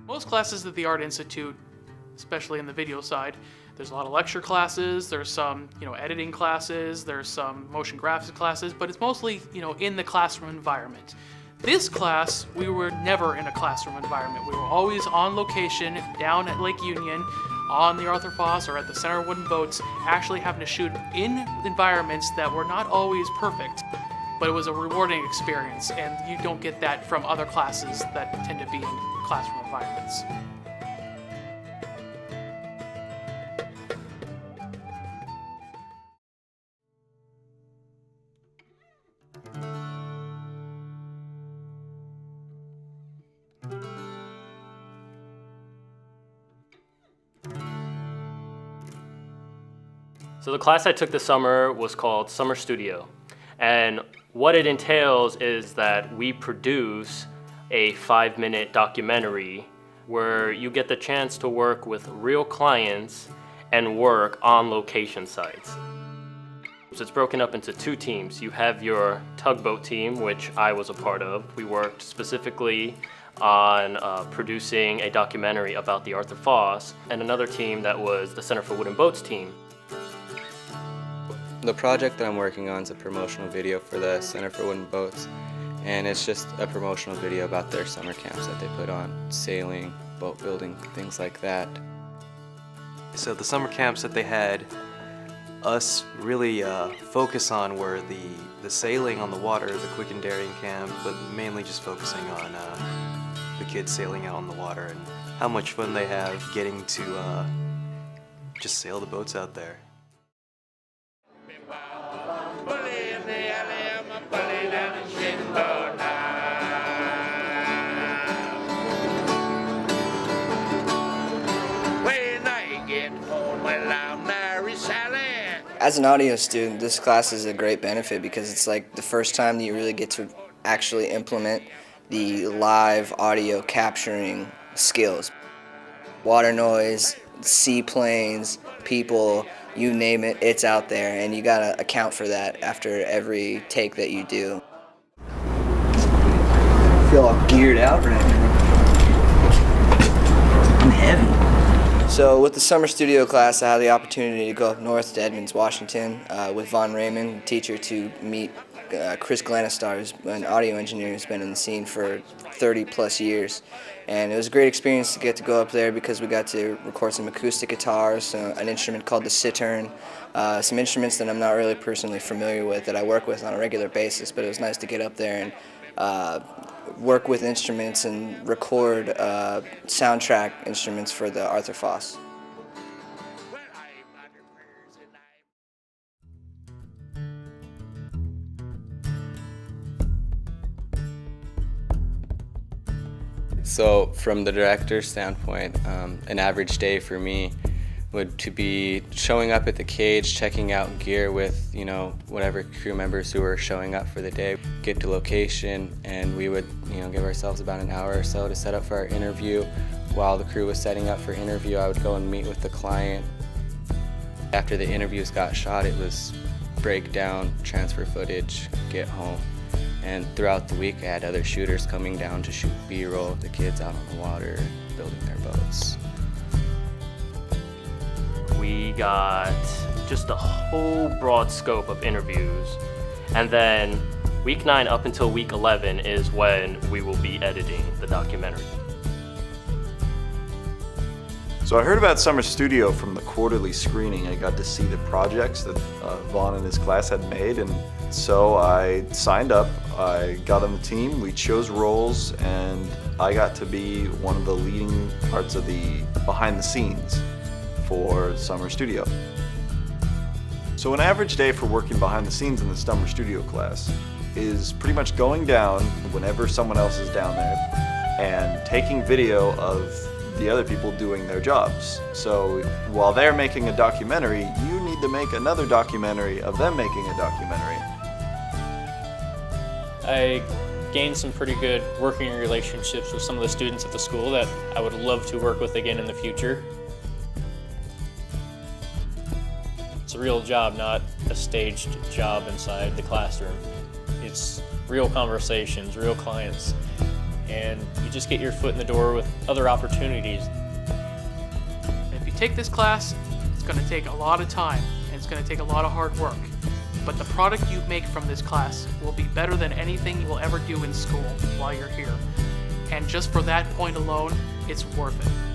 Most classes at the Art Institute, especially in the video side, there's a lot of lecture classes, there's some, editing classes, there's some motion graphics classes, but it's mostly, in the classroom environment. This class, we were never in a classroom environment. We were always on location, down at Lake Union, on the Arthur Foss or at the Center of Wooden Boats, actually having to shoot in environments that were not always perfect, but it was a rewarding experience, and you don't get that from other classes that tend to be in classroom environments. So the class I took this summer was called Summer Studio. And what it entails is that we produce a 5-minute documentary where you get the chance to work with real clients and work on location sites. So it's broken up into 2 teams. You have your tugboat team, which I was a part of. We worked specifically on producing a documentary about the Arthur Foss, and another team that was the Center for Wooden Boats team. The project that I'm working on is a promotional video for the Center for Wooden Boats, and it's just a promotional video about their summer camps that they put on, sailing, boat building, things like that. So the summer camps that they had us really focus on were the sailing on the water, the quick and daring camp, but mainly just focusing on the kids sailing out on the water and how much fun they have getting to just sail the boats out there. As an audio student, this class is a great benefit because it's like the first time that you really get to actually implement the live audio capturing skills. Water noise, seaplanes, people, you name it, it's out there, and you gotta account for that after every take that you do. I feel all geared out right now. I'm heavy. So with the summer studio class, I had the opportunity to go up north to Edmonds, Washington, with Von Raymond, teacher, to meet Chris Glanistar, who's an audio engineer who's been in the scene for 30 plus years. And it was a great experience to get to go up there because we got to record some acoustic guitars, an instrument called the cittern, some instruments that I'm not really personally familiar with that I work with on a regular basis, but it was nice to get up there and work with instruments and record soundtrack instruments for the Arthur Foss. So from the director's standpoint, an average day for me would to be showing up at the cage, checking out gear with, whatever crew members who were showing up for the day, get to location, and we would, give ourselves about an hour or so to set up for our interview. While the crew was setting up for interview, I would go and meet with the client. After the interviews got shot, it was breakdown, transfer footage, get home. And throughout the week, I had other shooters coming down to shoot B-roll of the kids out on the water, building their boats. We got just a whole broad scope of interviews, and then week 9 up until week 11 is when we will be editing the documentary. So I heard about Summer Studio from the quarterly screening. I got to see the projects that Vaughn and his class had made, and so I signed up. I got on the team, we chose roles, and I got to be one of the leading parts of the behind the scenes for Summer Studio. So an average day for working behind the scenes in the Summer Studio class is pretty much going down whenever someone else is down there and taking video of the other people doing their jobs. So while they're making a documentary, you need to make another documentary of them making a documentary. I gained some pretty good working relationships with some of the students at the school that I would love to work with again in the future. It's a real job, not a staged job inside the classroom. It's real conversations, real clients, and you just get your foot in the door with other opportunities. If you take this class, it's going to take a lot of time and it's going to take a lot of hard work. But the product you make from this class will be better than anything you will ever do in school while you're here. And just for that point alone, it's worth it.